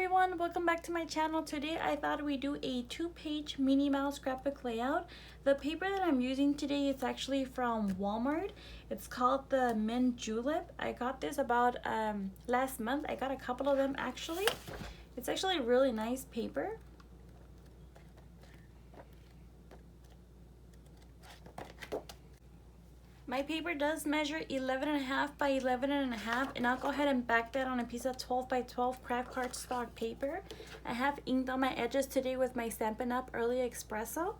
everyone, welcome back to my channel. Today I thought we'd do a 2-page Minnie Mouse scrapbook layout. The paper that I'm using today is actually from Walmart. It's called the Mint Julep. I got this about last month. I got a couple of them actually. It's actually a really nice paper. My paper does measure 11.5 by 11.5, and I'll go ahead and back that on a piece of 12 by 12 craft cardstock paper. I have inked on my edges today with my Stampin' Up! Early Espresso,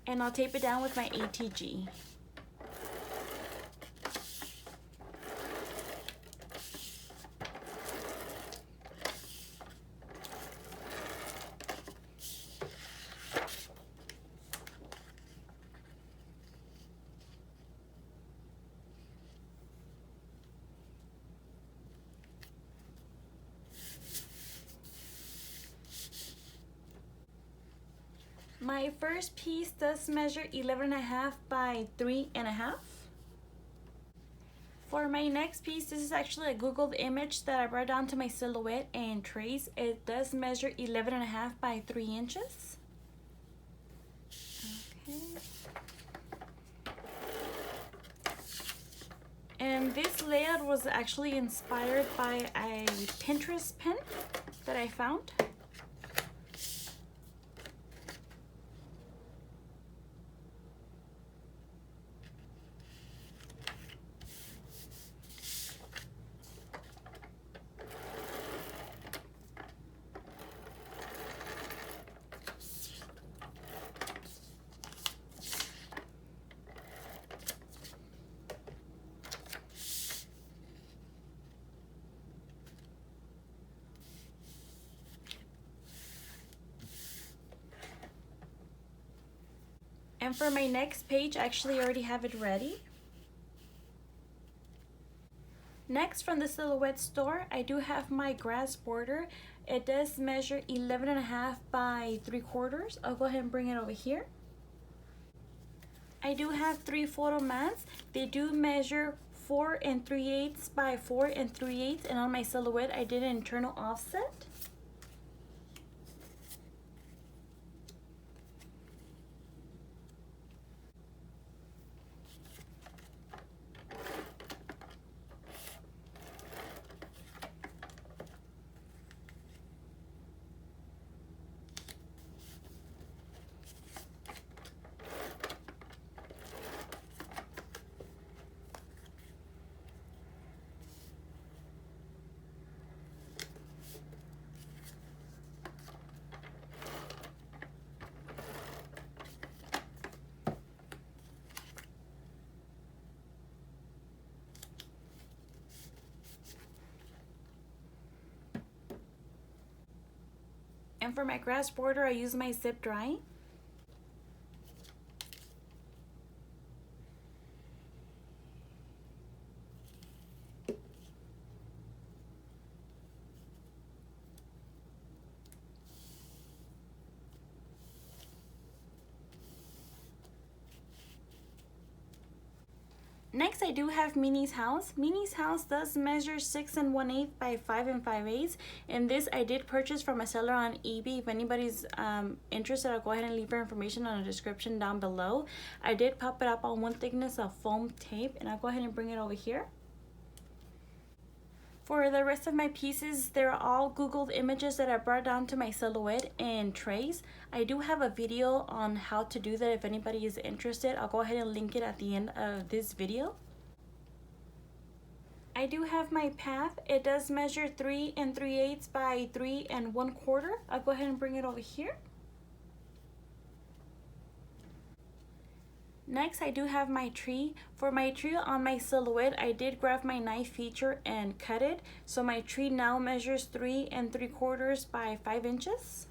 and I'll tape it down with my ATG. My first piece does measure 11.5 by 3.5. For my next piece, this is actually a Googled image that I brought down to my silhouette and trace. It does measure 11.5 by 3 inches. Okay. And this layout was actually inspired by a Pinterest pin that I found. And for my next page, I actually already have it ready. Next, from the Silhouette store, I do have my grass border. It does measure 11.5 by 3/4. I'll go ahead and bring it over here. I do have 3 photo mats. They do measure 4 3/8 by 4 3/8, and on my silhouette, I did an internal offset. And for my grass border, I use my zip dry. Next, I do have Minnie's house. Minnie's house does measure 6 1/8 by 5 5/8, and this I did purchase from a seller on eBay. If anybody's interested, I'll go ahead and leave her information on the description down below. I did pop it up on 1 thickness of foam tape, and I'll go ahead and bring it over here. For the rest of my pieces, they're all Googled images that I brought down to my silhouette and trace. I do have a video on how to do that if anybody is interested. I'll go ahead and link it at the end of this video. I do have my path. It does measure 3 3/8 by 3 1/4. I'll go ahead and bring it over here. Next, I do have my tree. For my tree on my silhouette, I did grab my knife feature and cut it. So my tree now measures 3 3/4 by 5 inches.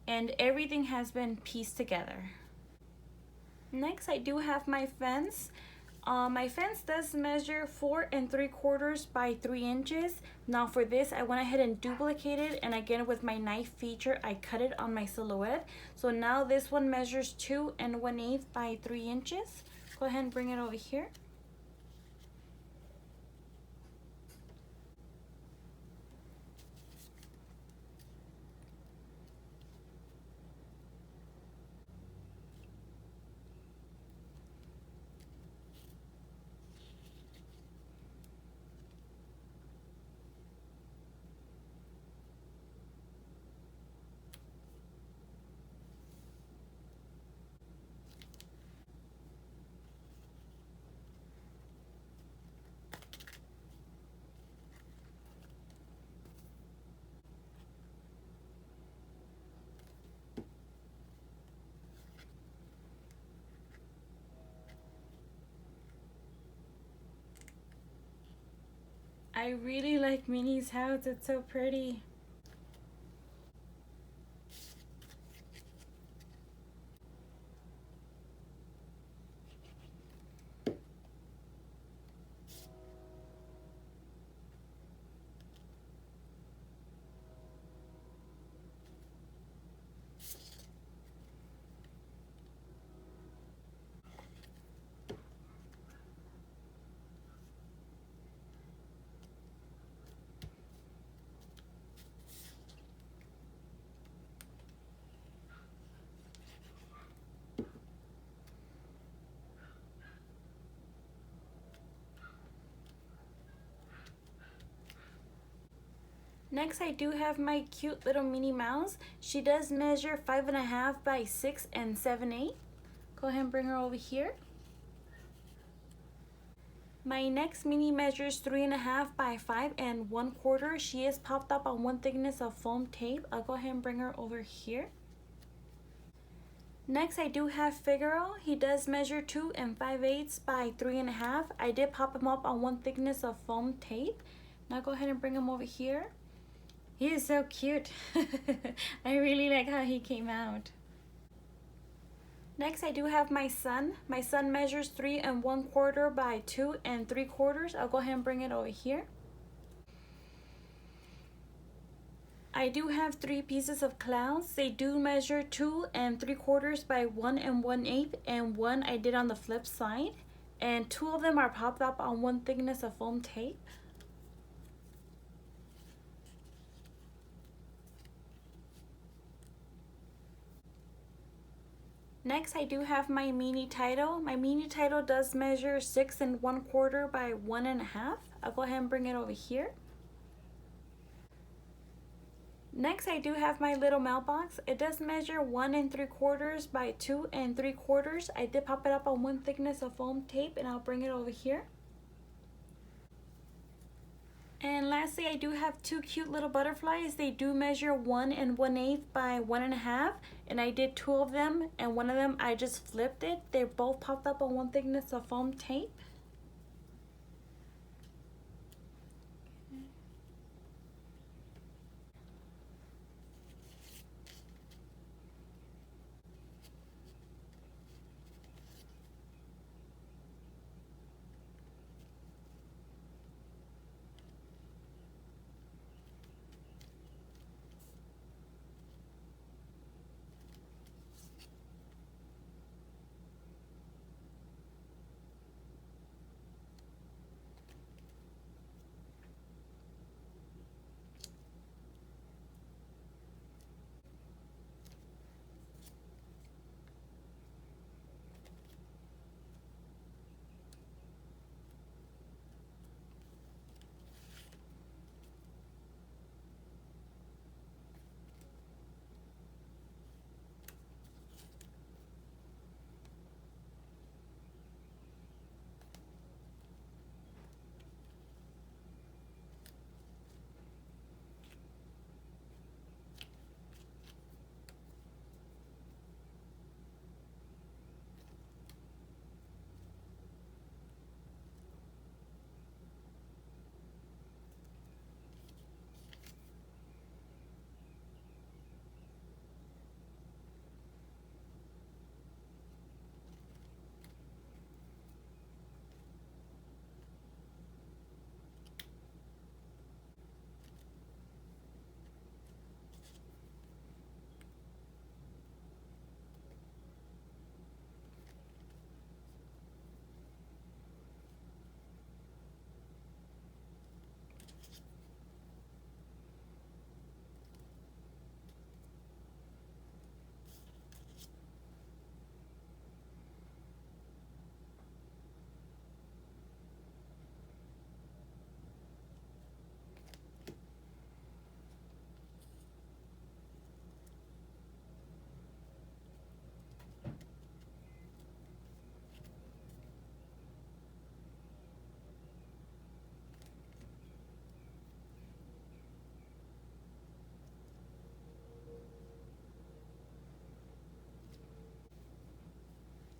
And everything has been pieced together. Next, I do have my fence. My fence does measure 4 3/4 by 3 inches. Now for this, I went ahead and duplicated, and again with my knife feature, I cut it on my silhouette. So now this one measures 2 1/8 by 3 inches. Go ahead and bring it over here. I really like Minnie's house. It's so pretty. Next, I do have my cute little Minnie Mouse. She does measure 5.5 by 6 7/8. Go ahead and bring her over here. My next Minnie measures 3.5 by 5 1/4. She is popped up on one thickness of foam tape. I'll go ahead and bring her over here. Next, I do have Figaro. He does measure 2 5/8 by 3.5. I did pop him up on one thickness of foam tape. Now go ahead and bring him over here. He is so cute. I really like how he came out. Next, I do have my son. My son measures 3 1/4 by 2 3/4. I'll go ahead and bring it over here. I do have 3 pieces of clouds. They do measure 2 3/4 by 1 1/8, and one I did on the flip side. And 2 of them are popped up on one thickness of foam tape. Next, I do have my Minnie title. My Minnie title does measure 6 1/4 by 1 1/2. I'll go ahead and bring it over here. Next, I do have my little mailbox. It does measure 1 3/4 by 2 3/4. I did pop it up on one thickness of foam tape, and I'll bring it over here. And lastly, I do have 2 cute little butterflies. They do measure 1 1/8 by 1 1/2, and I did 2 of them, and one of them I just flipped it. They're both popped up on one thickness of foam tape.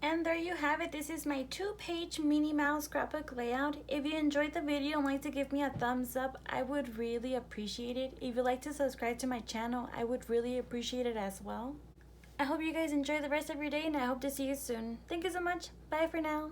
And there you have it. This is my 2-page Minnie Mouse scrapbook layout. If you enjoyed the video and like to give me a thumbs up, I would really appreciate it. If you'd like to subscribe to my channel, I would really appreciate it as well. I hope you guys enjoy the rest of your day, and I hope to see you soon. Thank you so much. Bye for now.